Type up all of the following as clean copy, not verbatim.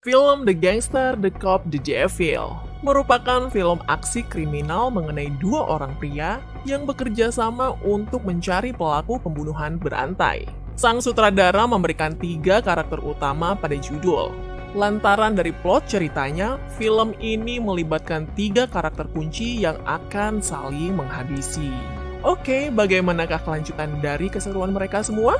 Film The Gangster, The Cop, The Devil merupakan film aksi kriminal mengenai dua orang pria yang bekerja sama untuk mencari pelaku pembunuhan berantai. Sang sutradara memberikan 3 karakter utama pada judul. Lantaran dari plot ceritanya, film ini melibatkan 3 karakter kunci yang akan saling menghabisi. Oke, bagaimanakah kelanjutan dari keseruan mereka semua?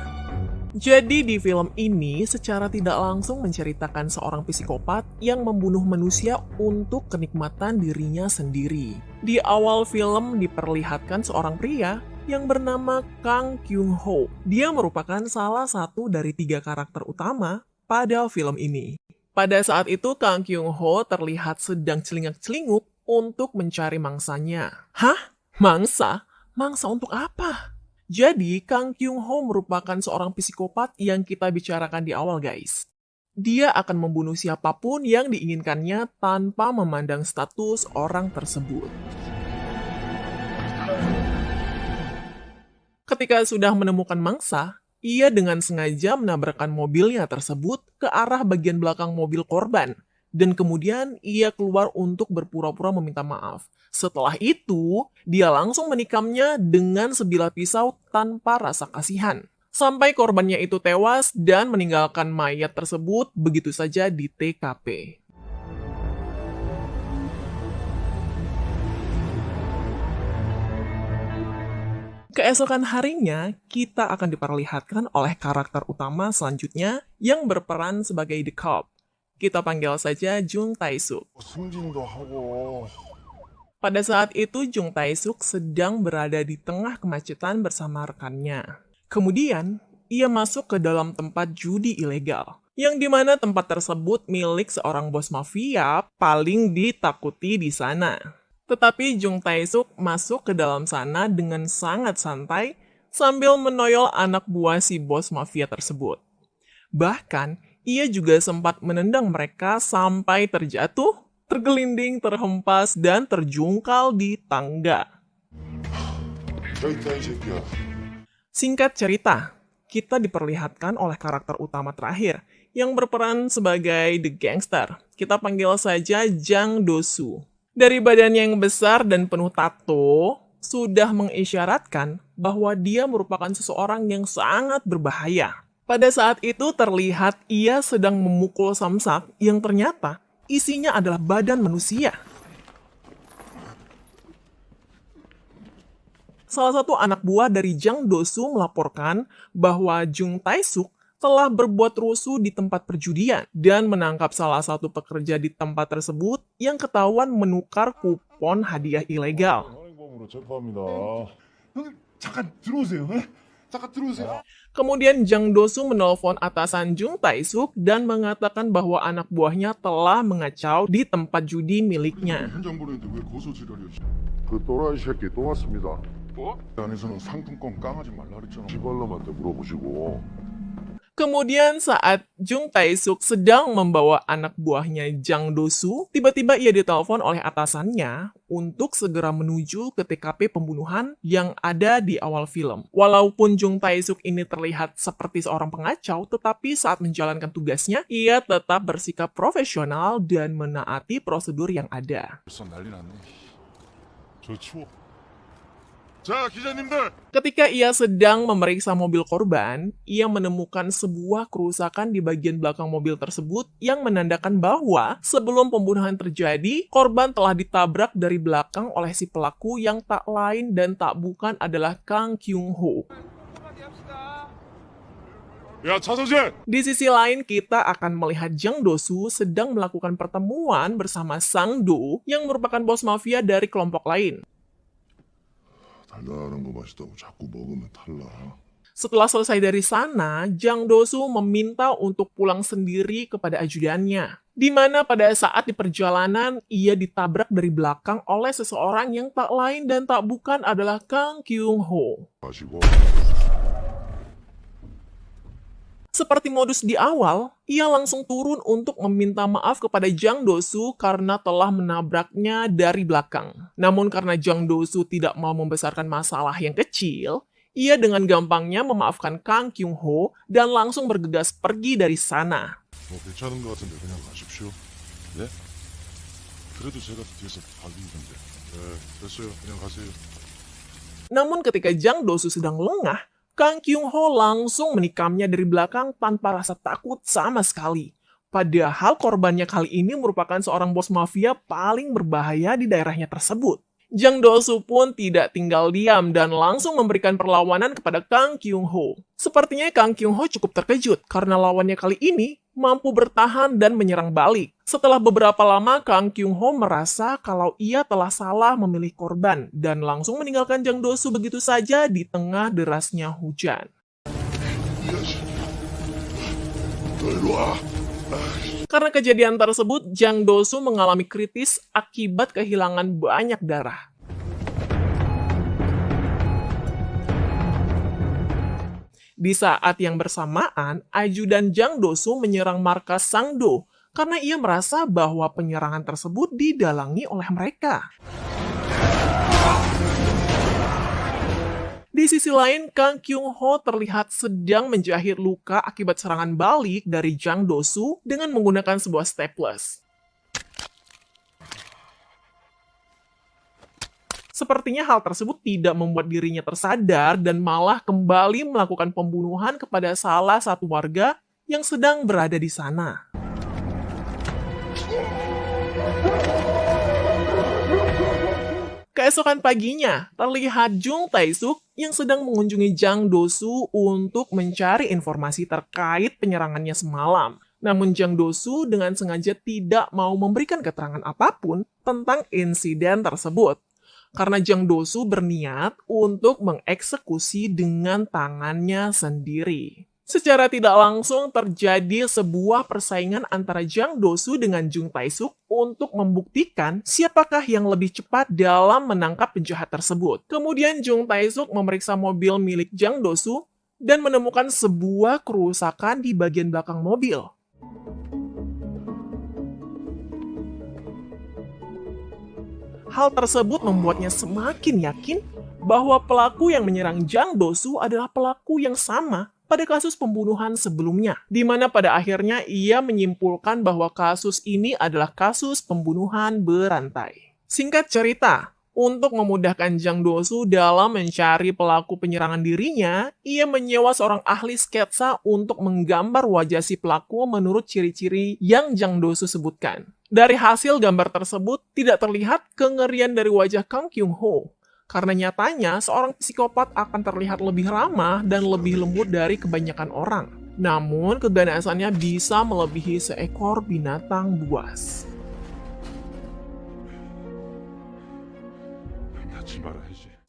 Jadi di film ini secara tidak langsung menceritakan seorang psikopat yang membunuh manusia untuk kenikmatan dirinya sendiri. Di awal film diperlihatkan seorang pria yang bernama Kang Kyung-ho. Dia merupakan salah satu dari 3 karakter utama pada film ini. Pada saat itu Kang Kyung-ho terlihat sedang celingak-celinguk untuk mencari mangsanya. Hah? Mangsa? Mangsa untuk apa? Jadi, Kang Kyung-ho merupakan seorang psikopat yang kita bicarakan di awal, guys. Dia akan membunuh siapapun yang diinginkannya tanpa memandang status orang tersebut. Ketika sudah menemukan mangsa, ia dengan sengaja menabrakkan mobilnya tersebut ke arah bagian belakang mobil korban, dan kemudian ia keluar untuk berpura-pura meminta maaf. Setelah itu, dia langsung menikamnya dengan sebilah pisau tanpa rasa kasihan. Sampai korbannya itu tewas dan meninggalkan mayat tersebut begitu saja di TKP. Keesokan harinya, kita akan diperlihatkan oleh karakter utama selanjutnya yang berperan sebagai The Cop. Kita panggil saja Jung Tae-suk. Pada saat itu, Jung Tae-suk sedang berada di tengah kemacetan bersama rekannya. Kemudian, ia masuk ke dalam tempat judi ilegal, yang dimana tempat tersebut milik seorang bos mafia paling ditakuti di sana. Tetapi Jung Tae-suk masuk ke dalam sana dengan sangat santai sambil menoyol anak buah si bos mafia tersebut. Bahkan, ia juga sempat menendang mereka sampai terjatuh, tergelinding, terhempas, dan terjungkal di tangga. Singkat cerita, kita diperlihatkan oleh karakter utama terakhir yang berperan sebagai The Gangster. Kita panggil saja Jang Do-soo. Dari badannya yang besar dan penuh tato, sudah mengisyaratkan bahwa dia merupakan seseorang yang sangat berbahaya. Pada saat itu terlihat ia sedang memukul samsak yang ternyata isinya adalah badan manusia. Salah satu anak buah dari Jang Do-soo melaporkan bahwa Jung Tae-suk telah berbuat rusuh di tempat perjudian dan menangkap salah satu pekerja di tempat tersebut yang ketahuan menukar kupon hadiah ilegal. Kemudian Jang Do-soo menelpon atasan Jung Tae-suk dan mengatakan bahwa anak buahnya telah mengacau di tempat judi miliknya. 그 또라이 새끼 또 왔습니다. 뭐? 안에서는 상품권 까마지 말라 그랬잖아. 지발놈한테 물어보시고. Kemudian saat Jung Tae-suk sedang membawa anak buahnya Jang Do-soo, tiba-tiba ia ditelepon oleh atasannya untuk segera menuju ke TKP pembunuhan yang ada di awal film. Walaupun Jung Tae-suk ini terlihat seperti seorang pengacau, tetapi saat menjalankan tugasnya, ia tetap bersikap profesional dan menaati prosedur yang ada. Ketika ia sedang memeriksa mobil korban, ia menemukan sebuah kerusakan di bagian belakang mobil tersebut yang menandakan bahwa sebelum pembunuhan terjadi, korban telah ditabrak dari belakang oleh si pelaku yang tak lain dan tak bukan adalah Kang Kyung-ho. Di sisi lain, kita akan melihat Jang Do-soo sedang melakukan pertemuan bersama Sang Do yang merupakan bos mafia dari kelompok lain. Setelah selesai dari sana, Jang Do-soo meminta untuk pulang sendiri kepada ajudannya. Di mana pada saat di perjalanan, ia ditabrak dari belakang oleh seseorang yang tak lain dan tak bukan adalah Kang Kyung-ho. Seperti modus di awal, ia langsung turun untuk meminta maaf kepada Jang Do-soo karena telah menabraknya dari belakang. Namun karena Jang Do-soo tidak mau membesarkan masalah yang kecil, ia dengan gampangnya memaafkan Kang Kyung-ho dan langsung bergegas pergi dari sana. 괜찮은 것 같은데 그냥 가십시오. 네? 그래도 제가 뒤에서 봐줄 건데. 네, 됐어요. 그냥 가세요. Namun ketika Jang Do-soo sedang lengah, Kang Kyung-ho langsung menikamnya dari belakang tanpa rasa takut sama sekali. Padahal korbannya kali ini merupakan seorang bos mafia paling berbahaya di daerahnya tersebut. Jang Do-soo pun tidak tinggal diam dan langsung memberikan perlawanan kepada Kang Kyung-ho. Sepertinya Kang Kyung-ho cukup terkejut karena lawannya kali ini mampu bertahan dan menyerang balik. Setelah beberapa lama, Kang Kyung-ho merasa kalau ia telah salah memilih korban dan langsung meninggalkan Jang Do-soo begitu saja di tengah derasnya hujan. Karena kejadian tersebut, Jang Do-soo mengalami kritis akibat kehilangan banyak darah. Di saat yang bersamaan, ajudan Jang Do-soo menyerang markas Sang-do karena ia merasa bahwa penyerangan tersebut didalangi oleh mereka. Di sisi lain, Kang Kyung-ho terlihat sedang menjahit luka akibat serangan balik dari Jang Do-soo dengan menggunakan sebuah staples. Sepertinya hal tersebut tidak membuat dirinya tersadar dan malah kembali melakukan pembunuhan kepada salah satu warga yang sedang berada di sana. Keesokan paginya, terlihat Jung Tae-suk yang sedang mengunjungi Jang Do-soo untuk mencari informasi terkait penyerangannya semalam. Namun Jang Do-soo dengan sengaja tidak mau memberikan keterangan apapun tentang insiden tersebut. Karena Jang Do-soo berniat untuk mengeksekusi dengan tangannya sendiri. Secara tidak langsung terjadi sebuah persaingan antara Jang Do-soo dengan Jung Tae-suk untuk membuktikan siapakah yang lebih cepat dalam menangkap penjahat tersebut. Kemudian Jung Tae-suk memeriksa mobil milik Jang Do-soo dan menemukan sebuah kerusakan di bagian belakang mobil. Hal tersebut membuatnya semakin yakin bahwa pelaku yang menyerang Jang Do-soo adalah pelaku yang sama pada kasus pembunuhan sebelumnya, di mana pada akhirnya ia menyimpulkan bahwa kasus ini adalah kasus pembunuhan berantai. Singkat cerita, untuk memudahkan Jang Do-soo dalam mencari pelaku penyerangan dirinya, ia menyewa seorang ahli sketsa untuk menggambar wajah si pelaku menurut ciri-ciri yang Jang Do-soo sebutkan. Dari hasil gambar tersebut, tidak terlihat kengerian dari wajah Kang Kyung-ho. Karena nyatanya, seorang psikopat akan terlihat lebih ramah dan lebih lembut dari kebanyakan orang. Namun, keganasannya bisa melebihi seekor binatang buas.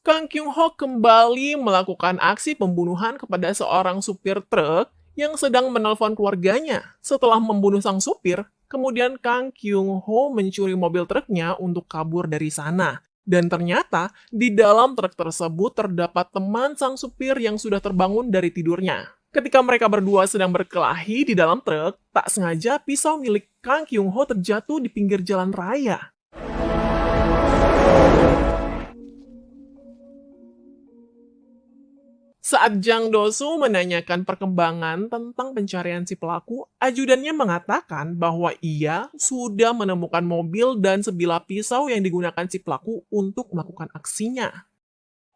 Kang Kyung-ho kembali melakukan aksi pembunuhan kepada seorang supir truk yang sedang menelpon keluarganya. Setelah membunuh sang supir, kemudian Kang Kyung-ho mencuri mobil truknya untuk kabur dari sana. Dan ternyata, di dalam truk tersebut terdapat teman sang supir yang sudah terbangun dari tidurnya. Ketika mereka berdua sedang berkelahi di dalam truk, tak sengaja pisau milik Kang Kyung-ho terjatuh di pinggir jalan raya. Saat Jang Do-soo menanyakan perkembangan tentang pencarian si pelaku, ajudannya mengatakan bahwa ia sudah menemukan mobil dan sebilah pisau yang digunakan si pelaku untuk melakukan aksinya.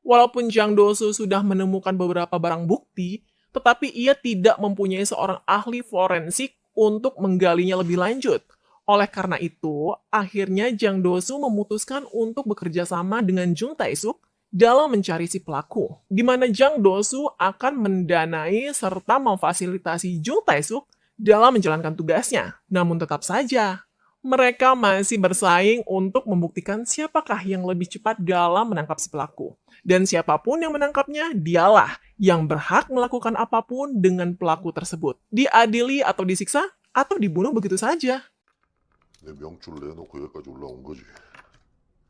Walaupun Jang Do-soo sudah menemukan beberapa barang bukti, tetapi ia tidak mempunyai seorang ahli forensik untuk menggalinya lebih lanjut. Oleh karena itu, akhirnya Jang Do-soo memutuskan untuk bekerja sama dengan Jung Tae-suk dalam mencari si pelaku, di mana Jang Do-soo akan mendanai serta memfasilitasi Jung Tae-suk dalam menjalankan tugasnya. Namun tetap saja, mereka masih bersaing untuk membuktikan siapakah yang lebih cepat dalam menangkap si pelaku. Dan siapapun yang menangkapnya, dialah yang berhak melakukan apapun dengan pelaku tersebut. Diadili atau disiksa, atau dibunuh begitu saja. 내 명줄을 내놓고 여기까지 올라온 거지.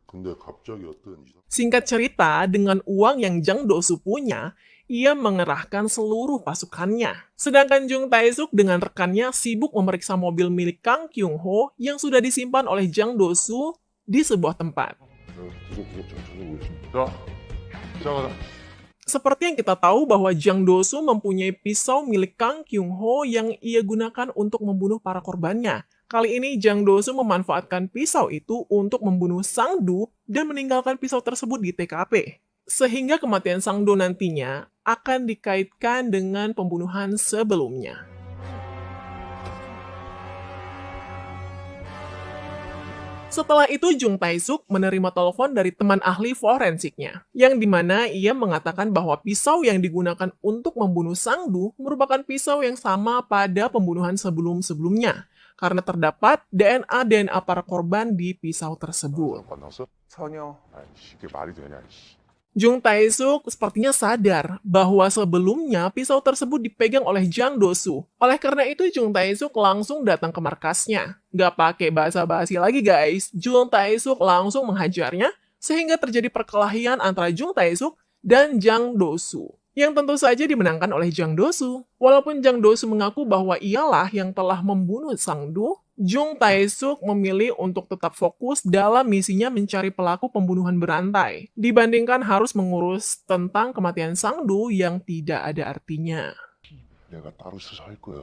근데 갑자기 어떤 Singkat cerita, dengan uang yang Jang Do-soo punya, ia mengerahkan seluruh pasukannya. Sedangkan Jung Tae-suk dengan rekannya sibuk memeriksa mobil milik Kang Kyung-ho yang sudah disimpan oleh Jang Do-soo di sebuah tempat. 구속 천천히 오겠습니다. 자, 시작하자. Seperti yang kita tahu bahwa Jang Do-soo mempunyai pisau milik Kang Kyung-ho yang ia gunakan untuk membunuh para korbannya. Kali ini Jang Do-soo memanfaatkan pisau itu untuk membunuh Sang-do dan meninggalkan pisau tersebut di TKP. Sehingga kematian Sang-do nantinya akan dikaitkan dengan pembunuhan sebelumnya. Setelah itu Jung Tae-suk menerima telepon dari teman ahli forensiknya, yang dimana ia mengatakan bahwa pisau yang digunakan untuk membunuh Sang-do merupakan pisau yang sama pada pembunuhan sebelum-sebelumnya, karena terdapat DNA para korban di pisau tersebut. 만났어? 선여. 아이씨, 이게 말이 되냐, 이씨. Jung Tae-suk sepertinya sadar bahwa sebelumnya pisau tersebut dipegang oleh Jang Do-soo. Oleh karena itu, Jung Tae-suk langsung datang ke markasnya. Gak pakai basa-basi lagi guys, Jung Tae-suk langsung menghajarnya sehingga terjadi perkelahian antara Jung Tae-suk dan Jang Do-soo, yang tentu saja dimenangkan oleh Jang Do-soo. Walaupun Jang Do-soo mengaku bahwa ialah yang telah membunuh Sang-do, Jung Tae-suk memilih untuk tetap fokus dalam misinya mencari pelaku pembunuhan berantai, dibandingkan harus mengurus tentang kematian Sang-do yang tidak ada artinya. 내가 따로 있어서 할 거야.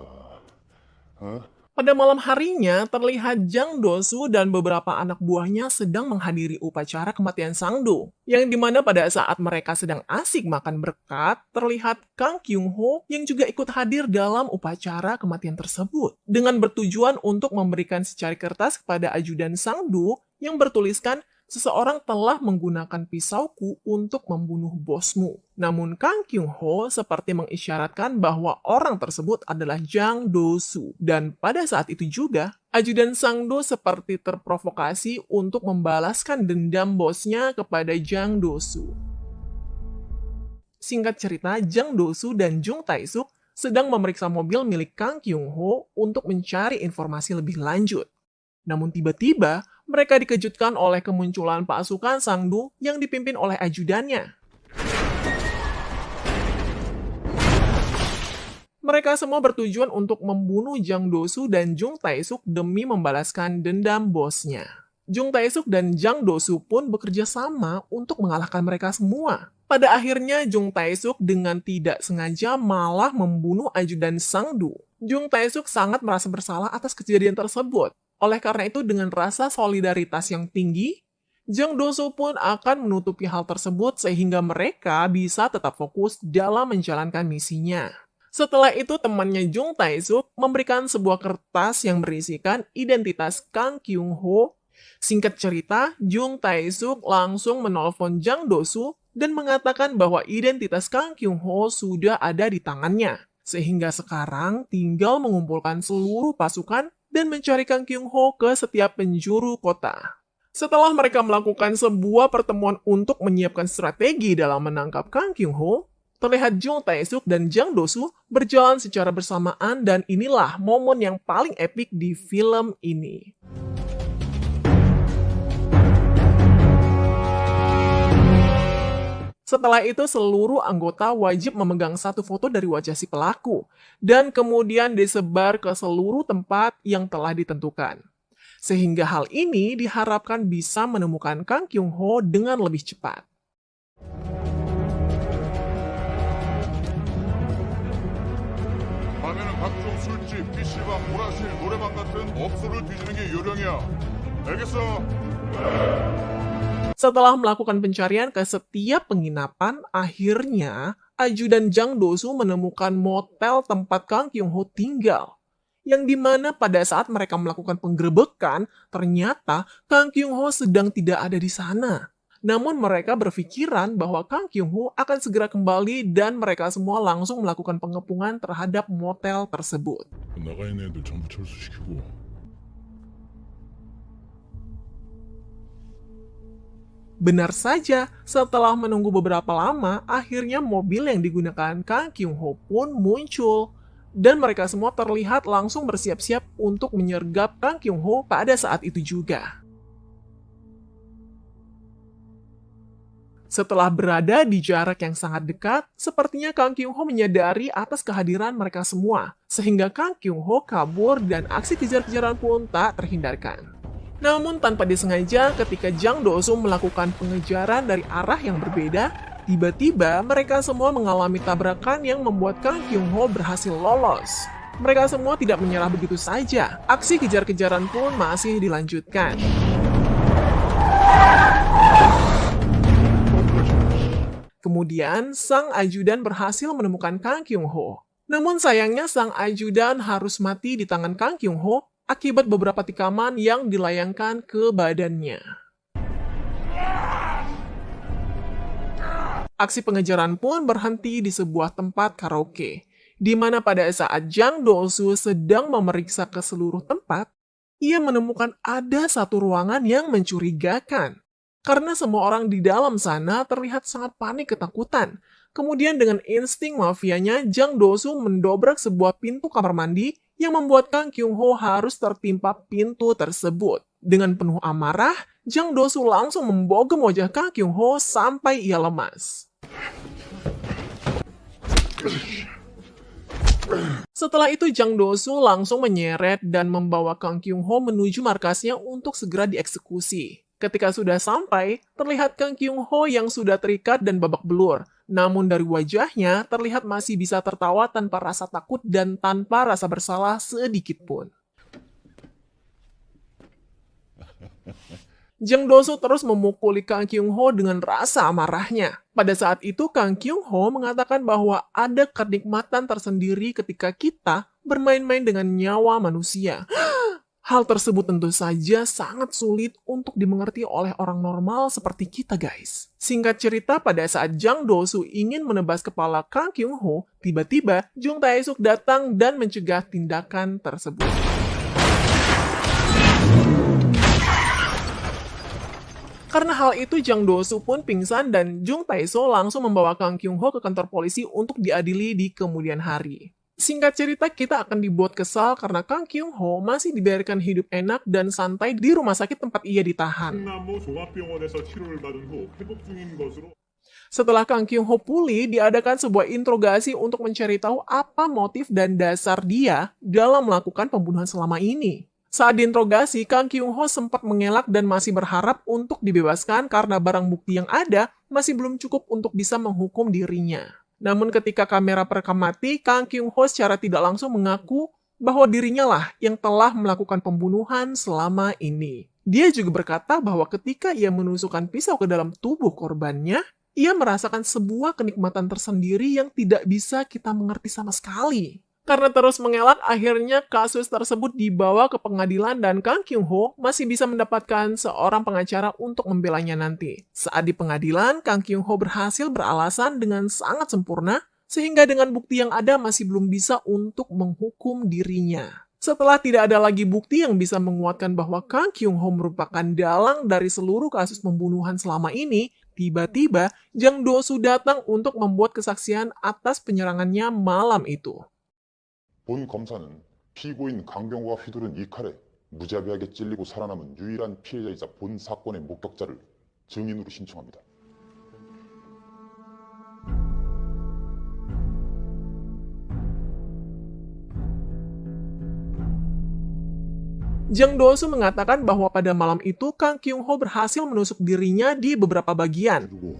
어? Pada malam harinya, terlihat Jang Do-soo dan beberapa anak buahnya sedang menghadiri upacara kematian Sang-do, yang dimana pada saat mereka sedang asik makan berkat, terlihat Kang Kyung-ho yang juga ikut hadir dalam upacara kematian tersebut, dengan bertujuan untuk memberikan secari kertas kepada ajudan Sang-do yang bertuliskan, "Seseorang telah menggunakan pisauku untuk membunuh bosmu." Namun Kang Kyung-ho seperti mengisyaratkan bahwa orang tersebut adalah Jang Do-soo. Dan pada saat itu juga, ajudan Sang-do seperti terprovokasi untuk membalaskan dendam bosnya kepada Jang Do-soo. Singkat cerita, Jang Do-soo dan Jung Tae-suk sedang memeriksa mobil milik Kang Kyung-ho untuk mencari informasi lebih lanjut. Namun tiba-tiba, mereka dikejutkan oleh kemunculan pasukan Sang-do yang dipimpin oleh ajudannya. Mereka semua bertujuan untuk membunuh Jang Do-soo dan Jung Tae-suk demi membalaskan dendam bosnya. Jung Tae-suk dan Jang Do-soo pun bekerja sama untuk mengalahkan mereka semua. Pada akhirnya, Jung Tae-suk dengan tidak sengaja malah membunuh ajudan Sang-do. Jung Tae-suk sangat merasa bersalah atas kejadian tersebut. Oleh karena itu, dengan rasa solidaritas yang tinggi, Jang Do-soo pun akan menutupi hal tersebut sehingga mereka bisa tetap fokus dalam menjalankan misinya. Setelah itu, temannya Jung Tae-suk memberikan sebuah kertas yang berisikan identitas Kang Kyung-ho. Singkat cerita, Jung Tae-suk langsung menelpon Jang Do-soo dan mengatakan bahwa identitas Kang Kyung-ho sudah ada di tangannya. Sehingga sekarang tinggal mengumpulkan seluruh pasukan dan mencari Kang Kyung-ho ke setiap penjuru kota. Setelah mereka melakukan sebuah pertemuan untuk menyiapkan strategi dalam menangkap Kang Kyung-ho, terlihat Jung Tae-suk dan Jang Do-soo berjalan secara bersamaan dan inilah momen yang paling epik di film ini. Setelah itu, seluruh anggota wajib memegang satu foto dari wajah si pelaku, dan kemudian disebar ke seluruh tempat yang telah ditentukan. Sehingga hal ini diharapkan bisa menemukan Kang Kyung-ho dengan lebih cepat. 밤에는 각종 술집, PC방, 오락실, 노래방 같은 업소를 뒤지는 게 요령이야. 알겠어? Setelah melakukan pencarian ke setiap penginapan, akhirnya ajudan Jang Do-soo menemukan motel tempat Kang Kyung-ho tinggal. Yang dimana pada saat mereka melakukan penggerebekan, ternyata Kang Kyung-ho sedang tidak ada di sana. Namun mereka berpikiran bahwa Kang Kyung-ho akan segera kembali dan mereka semua langsung melakukan pengepungan terhadap motel tersebut. 나가 있는 애들 전부 철수시키고. Benar saja, setelah menunggu beberapa lama, akhirnya mobil yang digunakan Kang Kyung-ho pun muncul. Dan mereka semua terlihat langsung bersiap-siap untuk menyergap Kang Kyung-ho pada saat itu juga. Setelah berada di jarak yang sangat dekat, sepertinya Kang Kyung-ho menyadari atas kehadiran mereka semua, sehingga Kang Kyung-ho kabur dan aksi kejar-kejaran pun tak terhindarkan. Namun tanpa disengaja ketika Jang Do-soo melakukan pengejaran dari arah yang berbeda, Tiba-tiba, mereka semua mengalami tabrakan yang membuat Kang Kyung-ho berhasil lolos. Mereka semua tidak menyerah begitu saja. Aksi kejar-kejaran pun masih dilanjutkan. Kemudian, sang ajudan berhasil menemukan Kang Kyung-ho. Namun sayangnya sang ajudan harus mati di tangan Kang Kyung-ho akibat beberapa tikaman yang dilayangkan ke badannya. Aksi pengejaran pun berhenti di sebuah tempat karaoke, di mana pada saat Jang Do-soo sedang memeriksa ke seluruh tempat, ia menemukan ada satu ruangan yang mencurigakan. Karena semua orang di dalam sana terlihat sangat panik ketakutan. Kemudian dengan insting mafianya, Jang Do-soo mendobrak sebuah pintu kamar mandi yang membuat Kang Kyung-ho harus tertimpa pintu tersebut. Dengan penuh amarah, Jang Do-soo langsung membogem wajah Kang Kyung-ho sampai ia lemas. Setelah itu Jang Do-soo langsung menyeret dan membawa Kang Kyung-ho menuju markasnya untuk segera dieksekusi. Ketika sudah sampai, terlihat Kang Kyung-ho yang sudah terikat dan babak belur. Namun dari wajahnya terlihat masih bisa tertawa tanpa rasa takut dan tanpa rasa bersalah sedikit pun. Jang Do-soo terus memukuli Kang Kyung-ho dengan rasa amarahnya. Pada saat itu Kang Kyung-ho mengatakan bahwa ada kenikmatan tersendiri ketika kita bermain-main dengan nyawa manusia. Hal tersebut tentu saja sangat sulit untuk dimengerti oleh orang normal seperti kita, guys. Singkat cerita, pada saat Jang Do-soo ingin menebas kepala Kang Kyung-ho, tiba-tiba Jung Tae-suk datang dan mencegah tindakan tersebut. Karena hal itu, Jang Do-soo pun pingsan dan Jung Tae-suk langsung membawa Kang Kyung-ho ke kantor polisi untuk diadili di kemudian hari. Singkat cerita, kita akan dibuat kesal karena Kang Kyung-ho masih dibiarkan hidup enak dan santai di rumah sakit tempat ia ditahan. Setelah Kang Kyung-ho pulih, diadakan sebuah interogasi untuk mencari tahu apa motif dan dasar dia dalam melakukan pembunuhan selama ini. Saat diinterogasi, Kang Kyung-ho sempat mengelak dan masih berharap untuk dibebaskan karena barang bukti yang ada masih belum cukup untuk bisa menghukum dirinya. Namun ketika kamera perekam mati, Kang Kyung-ho secara tidak langsung mengaku bahwa dirinya lah yang telah melakukan pembunuhan selama ini. Dia juga berkata bahwa ketika ia menusukkan pisau ke dalam tubuh korbannya, ia merasakan sebuah kenikmatan tersendiri yang tidak bisa kita mengerti sama sekali. Karena terus mengelak, akhirnya kasus tersebut dibawa ke pengadilan dan Kang Kyung-ho masih bisa mendapatkan seorang pengacara untuk membelanya nanti. Saat di pengadilan, Kang Kyung-ho berhasil beralasan dengan sangat sempurna, sehingga dengan bukti yang ada masih belum bisa untuk menghukum dirinya. Setelah tidak ada lagi bukti yang bisa menguatkan bahwa Kang Kyung-ho merupakan dalang dari seluruh kasus pembunuhan selama ini, tiba-tiba Jang Do-soo datang untuk membuat kesaksian atas penyerangannya malam itu. 본 검사는 피고인 강경호가 휘두른 이 칼에 무자비하게 찔리고 살아남은 유일한 피해자이자 본 사건의 목격자를 증인으로 신청합니다. Jang Do-soo mengatakan bahwa pada malam itu Kang Kyung-ho berhasil menusuk dirinya di beberapa bagian. 그리고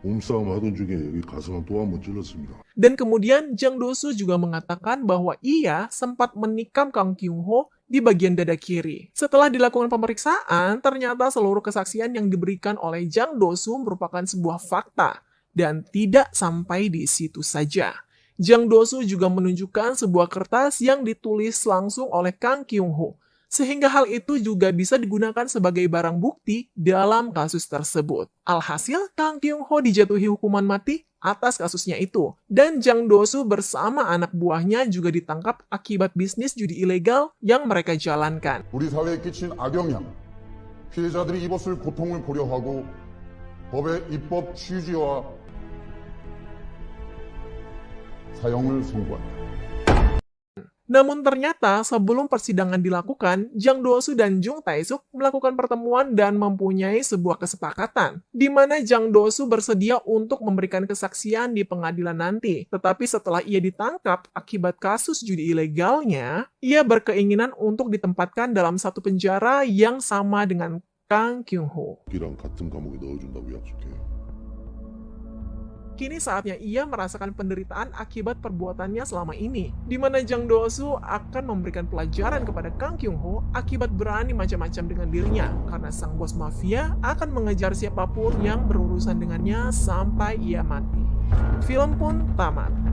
몸싸움 하던 중에 여기 가슴을 또 한 번 찔렀습니다. Dan kemudian Jang Do-soo juga mengatakan bahwa ia sempat menikam Kang Kyung-ho di bagian dada kiri. Setelah dilakukan pemeriksaan, ternyata seluruh kesaksian yang diberikan oleh Jang Do-soo merupakan sebuah fakta. Dan tidak sampai di situ saja. Jang Do-soo juga menunjukkan sebuah kertas yang ditulis langsung oleh Kang Kyung-ho. Sehingga hal itu juga bisa digunakan sebagai barang bukti dalam kasus tersebut. Alhasil, Kang Kyung-ho dijatuhi hukuman mati atas kasusnya itu. Dan Jang Do-soo bersama anak buahnya juga ditangkap akibat bisnis judi ilegal yang mereka jalankan. 우리 사회에 끼친 악영향, 피해자들이 입었을 고통을 고려하고 법의 입법 취지와 사형을 선고한다. Namun ternyata sebelum persidangan dilakukan, Jang Do-soo dan Jung Tae-suk melakukan pertemuan dan mempunyai sebuah kesepakatan, di mana Jang Do-soo bersedia untuk memberikan kesaksian di pengadilan nanti. Tetapi setelah ia ditangkap akibat kasus judi ilegalnya, ia berkeinginan untuk ditempatkan dalam satu penjara yang sama dengan Kang Kyung-ho. 이랑 같은 감옥에 넣어준다고 약속해. Kini saatnya ia merasakan penderitaan akibat perbuatannya selama ini, di mana Jang Do-soo akan memberikan pelajaran kepada Kang Kyung-ho akibat berani macam-macam dengan dirinya, karena sang bos mafia akan mengejar siapapun yang berurusan dengannya sampai ia mati. Film pun tamat.